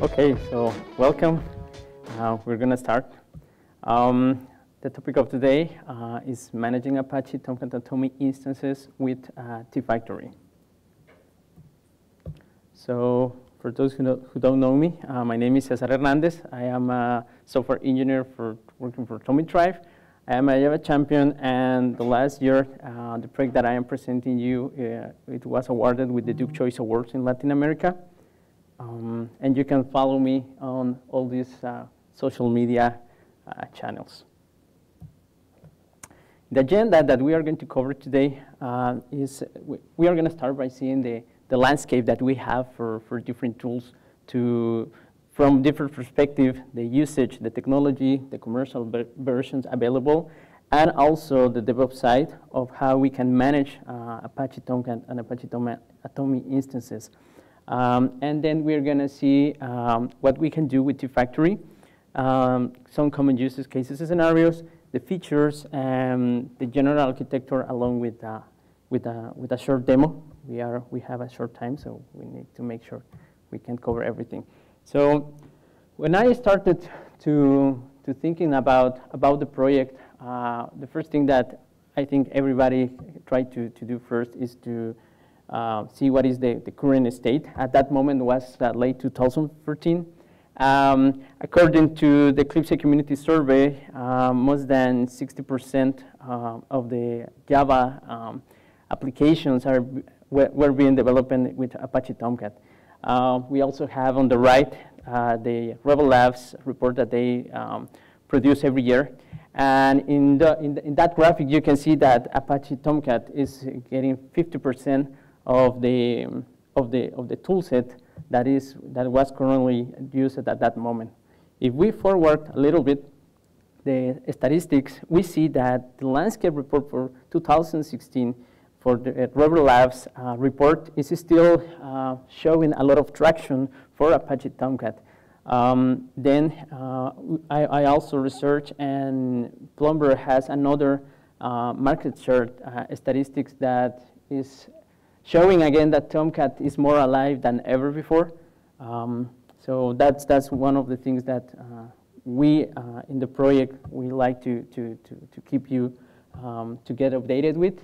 Okay, so welcome. We're going to start. The topic of today is managing Apache Tomcat TomEE instances with tFactory. So for those who don't know me, my name is Cesar Hernandez. I am a software engineer working for TomEE Tribe. I am a Java champion, and the last year, the project that I am presenting you, it was awarded with the Ducke Choice Awards in Latin America. And you can follow me on all these social media channels. The agenda that we are going to cover today is we are going to start by seeing the landscape that we have for different tools from different perspectives, the usage, the technology, the commercial versions available, and also the DevOps side of how we can manage Apache Tomcat and Apache TomEE instances. And then we're going to see what we can do with tFactory, some common use cases and scenarios, the features, and the general architecture, along with a short demo. We have a short time, so we need to make sure we can cover everything. So when I started to thinking about the project, the first thing that I think everybody tried to do first is to see what is the current state. At that moment was late 2013. According to the Eclipse community survey, more than 60% of the Java applications were being developed with Apache Tomcat. We also have on the right the Rebel Labs report that they produce every year. And in that graphic, you can see that Apache Tomcat is getting 50% of the tool set that was currently used at that moment. If we forward a little bit the statistics, we see that the landscape report for 2016 for the Rebel Labs report is still showing a lot of traction for Apache Tomcat. Then I also researched, and Plumber has another market share statistics that is showing again that Tomcat is more alive than ever before. So that's one of the things that we in the project we like to keep you to get updated with,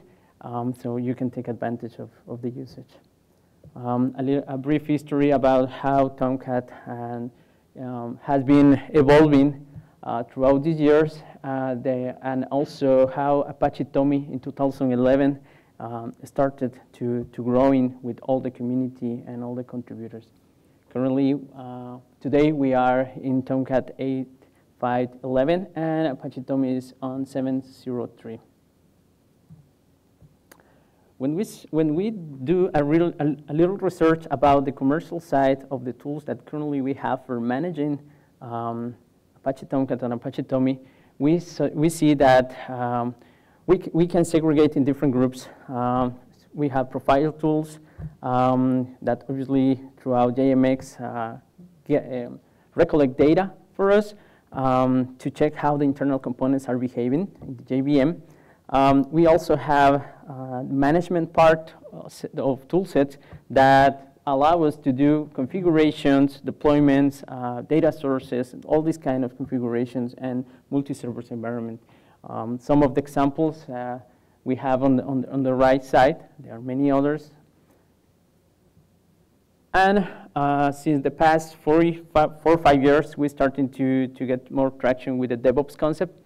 so you can take advantage of the usage. A brief history about how Tomcat has been evolving throughout these years, and also how Apache TomEE in 2011 started to growing with all the community and all the contributors. Currently, today we are in Tomcat 8.5.11, and Apache TomEE is on 7.03. When we do a little research about the commercial side of the tools that currently we have for managing Apache Tomcat and Apache TomEE, we see that we can segregate in different groups. We have profile tools that obviously throughout JMX recollect data for us to check how the internal components are behaving in the JVM. We also have management part of toolsets that allow us to do configurations, deployments, data sources, all these kind of configurations, and multi-service environment. Some of the examples we have on the right side. There are many others. And since the past 4 or 5 years, we're starting to get more traction with the DevOps concept.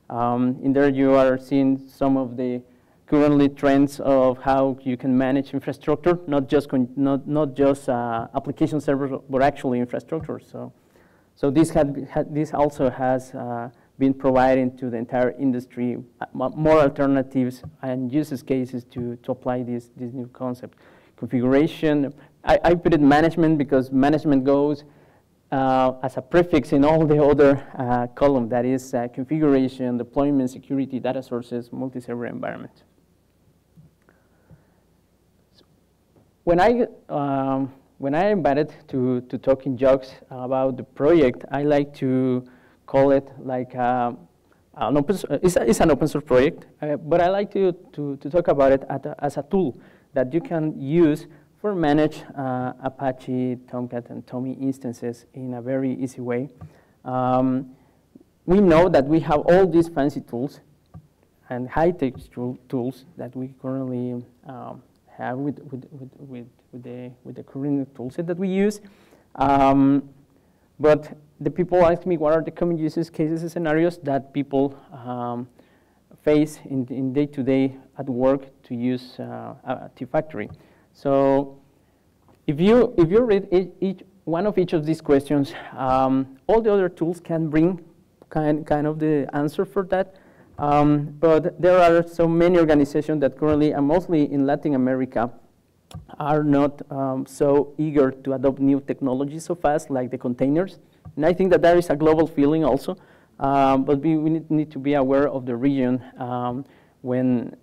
In there, you are seeing some of the currently trends of how you can manage infrastructure, not just application servers, but actually infrastructure. So this also has been providing to the entire industry more alternatives and use cases to apply this new concept. Configuration, I put it management because management goes as a prefix in all the other column, that is configuration, deployment, security, data sources, multi-server environment. When I invited to talk in jokes about the project, I like to call it like it's an open source project, but I like to talk about it as a tool that you can use for manage Apache Tomcat and TomEE instances in a very easy way. We know that we have all these fancy tools and high-tech tools that we currently have with the current toolset that we use. But the people ask me what are the common use cases and scenarios that people face in day-to-day at work to use tFactory. So if you read one of each of these questions, all the other tools can bring kind of the answer for that. But there are so many organizations that currently, and mostly in Latin America, are not so eager to adopt new technologies so fast, like the containers. And I think that there is a global feeling also, but we need to be aware of the region when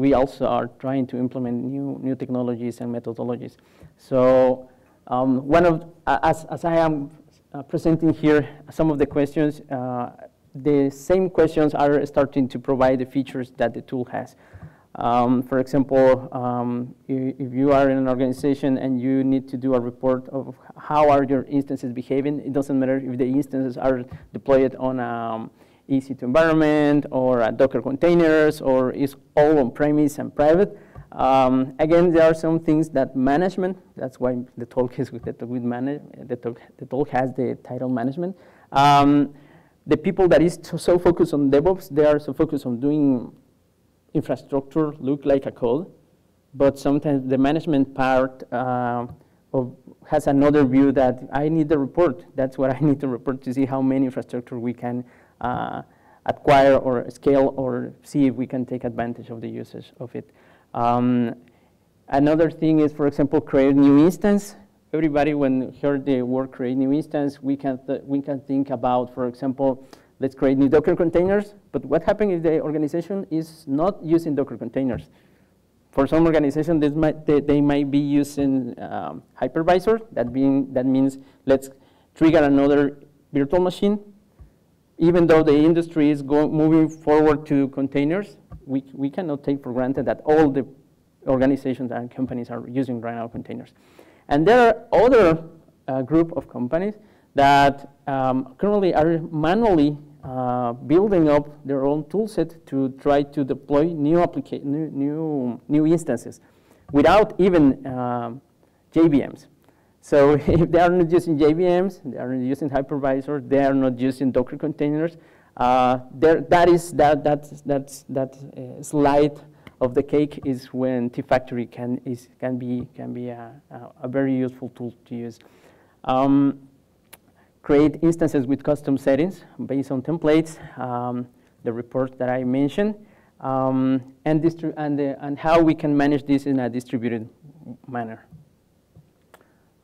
we also are trying to implement new technologies and methodologies. So as I am presenting here some of the questions, the same questions are starting to provide the features that the tool has. For example, if you are in an organization and you need to do a report of how are your instances behaving, it doesn't matter if the instances are deployed on an EC2 environment or a Docker containers or is all on-premise and private. Again, there are some things that management, that's why the talk is with the talk has the title management. The people that is so focused on DevOps, they are so focused on doing infrastructure look like a code, but sometimes the management part has another view that I need the report. That's what I need to report to see how many infrastructure we can acquire or scale or see if we can take advantage of the usage of it. Another thing is, for example, create new instance. Everybody, when heard the word create new instance, we can think about, for example, let's create new Docker containers. But what happens if the organization is not using Docker containers? For some organizations, they might be using hypervisor. That means let's trigger another virtual machine. Even though the industry is moving forward to containers, we cannot take for granted that all the organizations and companies are using right now containers. And there are other group of companies that currently are manually building up their own toolset to try to deploy new instances without even JVMs. So if they are not using JVMs, they are not using hypervisor, they are not using Docker containers, that slide of the cake is when tFactory can be a very useful tool to use. Create instances with custom settings based on templates, the reports that I mentioned, and how we can manage this in a distributed manner.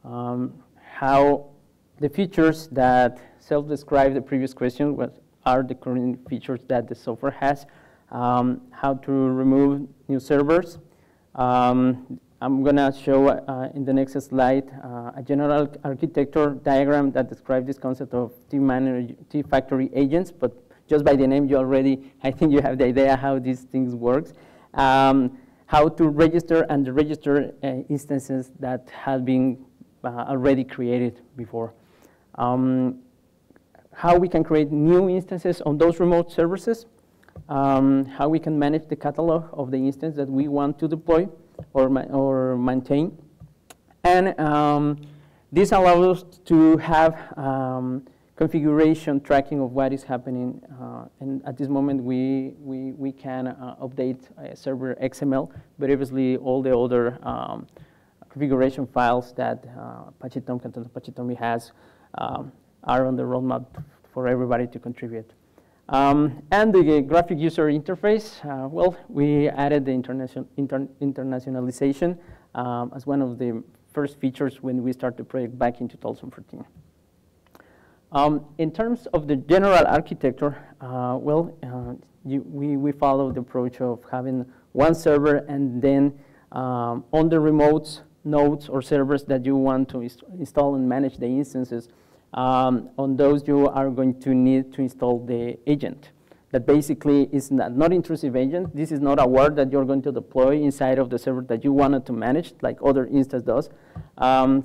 How the features that self-describe the previous question are the current features that the software has. How to remove new servers. I'm going to show in the next slide a general architecture diagram that describes this concept of tFactory agents, but just by the name, I think you have the idea how these things work. How to register and register instances that have been already created before. How we can create new instances on those remote services. How we can manage the catalog of the instance that we want to deploy or maintain. And this allows us to have configuration tracking of what is happening. And at this moment, we can update server XML, but obviously all the other configuration files that Apache Tomcat and Apache TomEE has are on the roadmap for everybody to contribute. And the graphic user interface, well, we added the internationalization as one of the first features when we started the project back in 2014. In terms of the general architecture, we follow the approach of having one server and then on the remote nodes or servers that you want to install and manage the instances, on those you are going to need to install the agent. that basically is not intrusive agent. This is not a word that you're going to deploy inside of the server that you wanted to manage, like other instance does.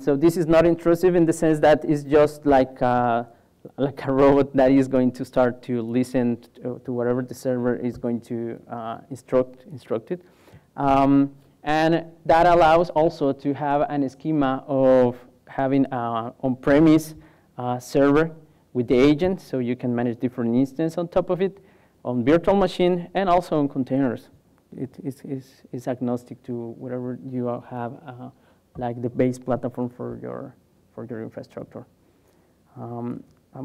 So this is not intrusive in the sense that it's just like a robot that is going to start to listen to whatever the server is going to instruct it. And that allows also to have an schema of having an on-premise server with the agent, so you can manage different instances on top of it, on virtual machine, and also on containers. It is agnostic to whatever you have, like the base platform for your infrastructure. I'm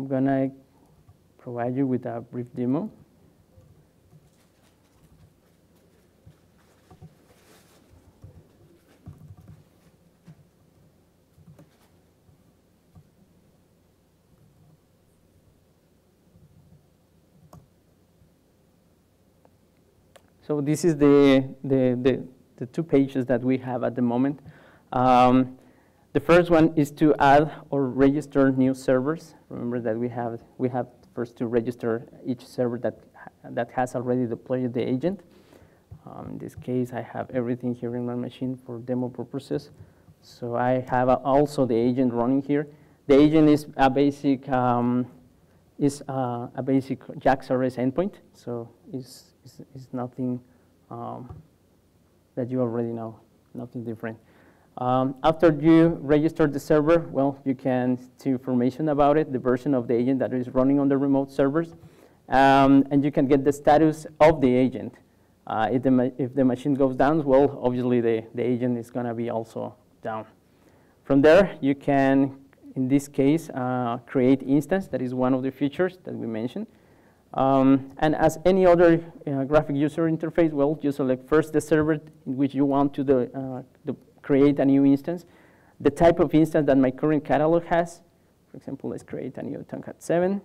gonna provide you with a brief demo. So this is the 2 pages that we have at the moment. The first one is to add or register new servers. Remember that we have first to register each server that has already deployed the agent. In this case, I have everything here in my machine for demo purposes. So I have also the agent running here. The agent is a basic JAX-RS endpoint, so it's nothing that you already know, nothing different. After you register the server, well, you can see information about it, the version of the agent that is running on the remote servers, and you can get the status of the agent. If the machine goes down, well, obviously the agent is going to be also down. From there, you can, in this case, create instance. That is one of the features that we mentioned. And as any other graphic user interface, well, you select first the server in which you want to create a new instance, the type of instance that my current catalog has. For example, let's create a new Tomcat 7.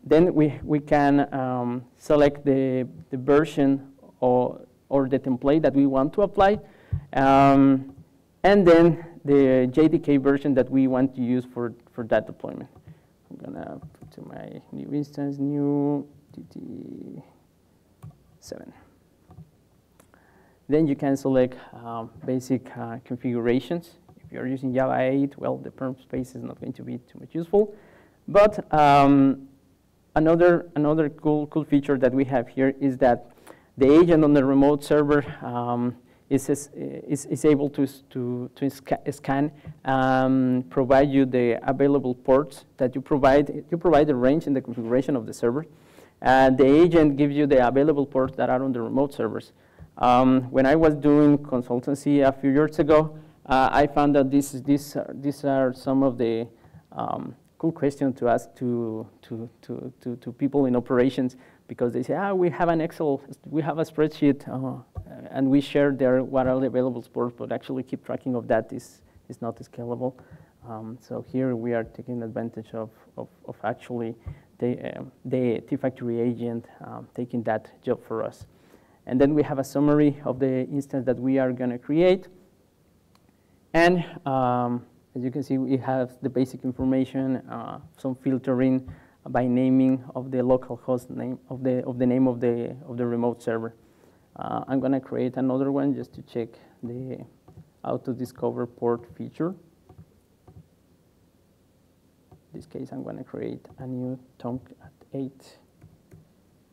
Then we can select the version or the template that we want to apply, and then the JDK version that we want to use for that deployment. I'm gonna put to my new instance, new TT7. Then you can select basic configurations. If you're using Java 8, well, the perm space is not going to be too much useful. But another cool feature that we have here is that the agent on the remote server is able to scan, provide you the available ports that you provide. You provide the range and the configuration of the server. And the agent gives you the available ports that are on the remote servers. When I was doing consultancy a few years ago, I found that these are some of the cool questions to ask to people in operations, because they say, we have an Excel, we have a spreadsheet, and we share there what are the available ports, but actually keep tracking of that is not scalable. So here we are taking advantage of actually the tFactory agent taking that job for us. And then we have a summary of the instance that we are going to create. And as you can see, we have the basic information, some filtering by naming of the local host name of the name of the remote server. I'm going to create another one just to check the auto discover port feature. In this case, I'm going to create a new Tomcat 8,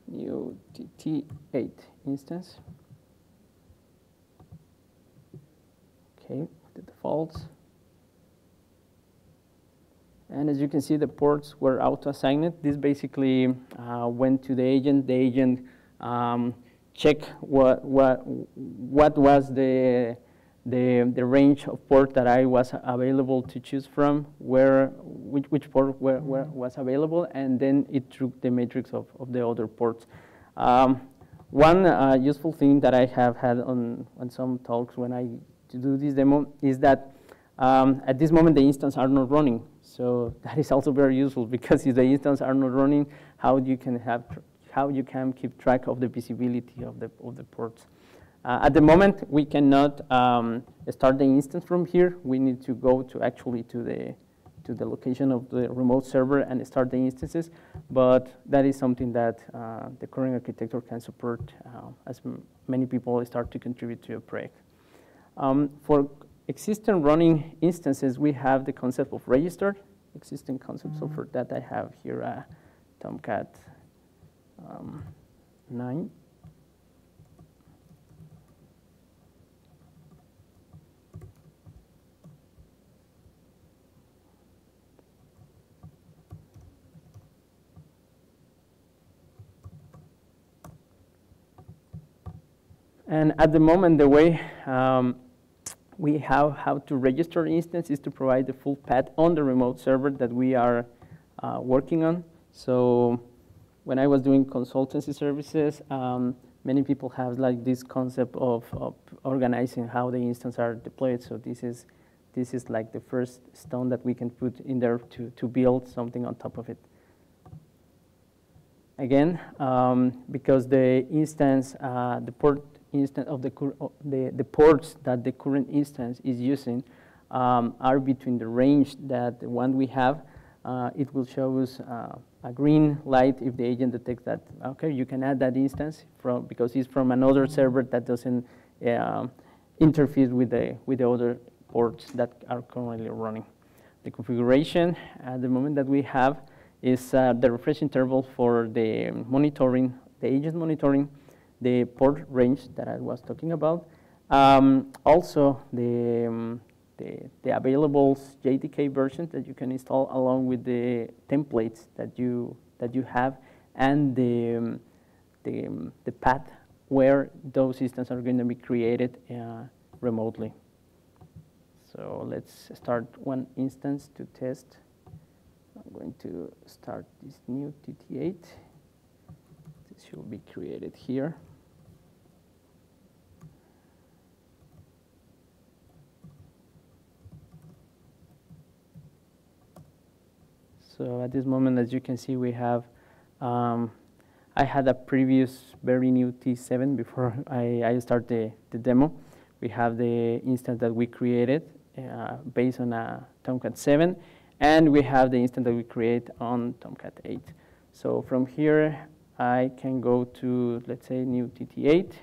new TT8 instance. Okay, the defaults. And as you can see, the ports were auto-assigned. This basically went to the agent. The agent checked what was the range of port that I was available to choose from, which port was available, and then it took the matrix of the other ports. One useful thing that I have had on some talks when I do this demo is that at this moment the instances are not running. So that is also very useful, because if the instances are not running, how you can keep track of the visibility of the ports. At the moment, we cannot start the instance from here. We need to go to to the location of the remote server and start the instances, but that is something that the current architecture can support as many people start to contribute to a project. For existing running instances, we have the concept of registered existing concept. So for that, I have here Tomcat 9. And at the moment, the way we have how to register an instance is to provide the full path on the remote server that we are working on. So when I was doing consultancy services, many people have like this concept of organizing how the instances are deployed. So this is like the first stone that we can put in there to build something on top of it. Again, because the instance, the port instance of the ports that the current instance is using are between the range that the one we have. It will show us a green light if the agent detects that, okay, you can add that instance because it's from another server that doesn't interface with the other ports that are currently running. The configuration at the moment that we have is the refresh interval for the monitoring, the agent monitoring, the port range that I was talking about. Also, the available JDK versions that you can install along with the templates that you have, and the path where those instances are going to be created remotely. So let's start one instance to test. I'm going to start this new TT8. This should be created here. So at this moment, as you can see, we have, I had a previous very new T7 before I start the demo. We have the instance that we created based on a Tomcat 7, and we have the instance that we create on Tomcat 8. So from here, I can go to, let's say, new TT8.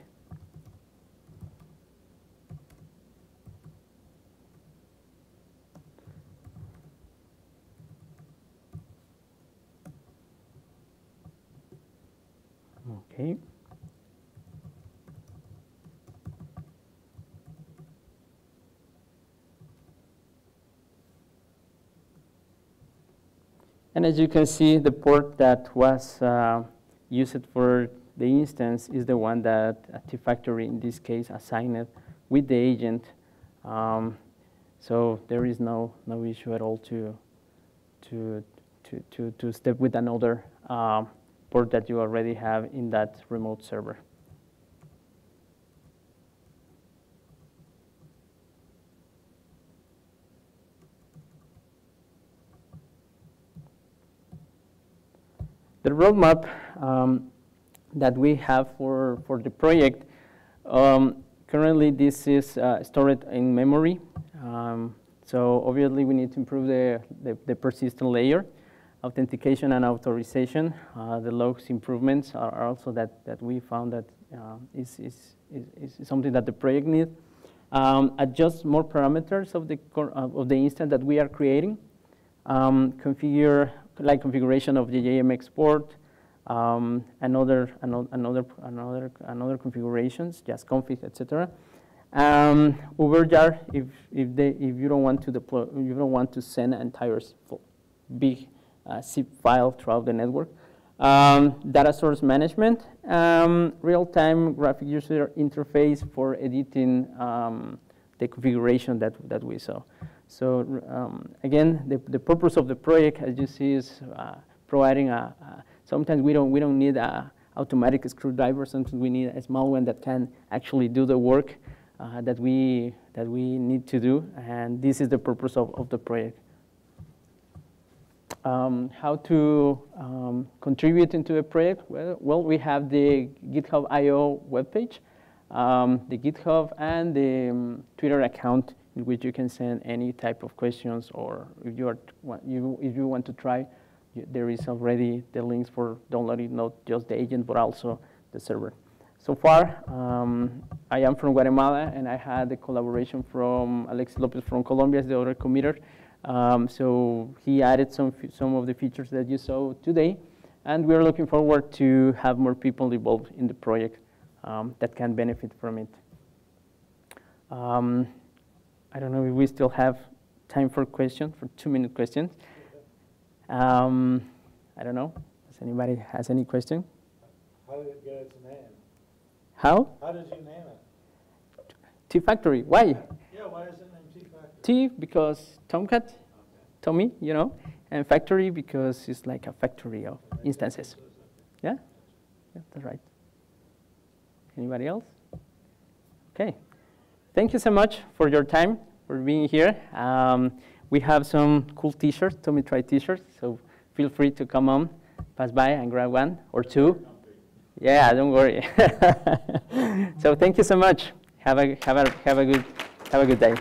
Okay. And as you can see, the port that was used for the instance is the one that tFactory, in this case, assigned with the agent. So there is no issue at all to step with another port that you already have in that remote server. The roadmap that we have for the project, currently this is stored in memory. So obviously we need to improve the persistent layer, authentication and authorization. The logs improvements are also that we found that is something that the project needs. Adjust more parameters of the instance that we are creating. Configure configuration of the JMX port, and other configurations, just config, etc. Overjar if you don't want to deploy, you don't want to send an entire big zip file throughout the network. Data source management, real-time graphic user interface for editing the configuration that we saw. So again, the purpose of the project, as you see, is providing sometimes we don't need a automatic screwdriver. Sometimes we need a small one that can actually do the work that we need to do, and this is the purpose of the project. How to contribute into a project? Well, we have the GitHub.io webpage, the GitHub, and the Twitter account in which you can send any type of questions, or if you want to try, there is already the links for downloading not just the agent but also the server. So far, I am from Guatemala, and I had the collaboration from Alexis Lopez from Colombia as the other committer. So he added some of the features that you saw today, and we're looking forward to have more people involved in the project that can benefit from it. I don't know if we still have time for questions, for 2-minute questions. I don't know. Does anybody has any question? How did it get its name? How? How did you name it? tFactory. Why? Yeah, why is it named tFactory? T because Tomcat, TomEE, you know, and factory because it's like a factory of instances. Yeah? Yeah, that's right. Anybody else? Okay. Thank you so much for your time, for being here. We have some cool t-shirts, TomEE Try t-shirts, so feel free to come on, pass by and grab one or two. Yeah, don't worry. So thank you so much. Have a good day.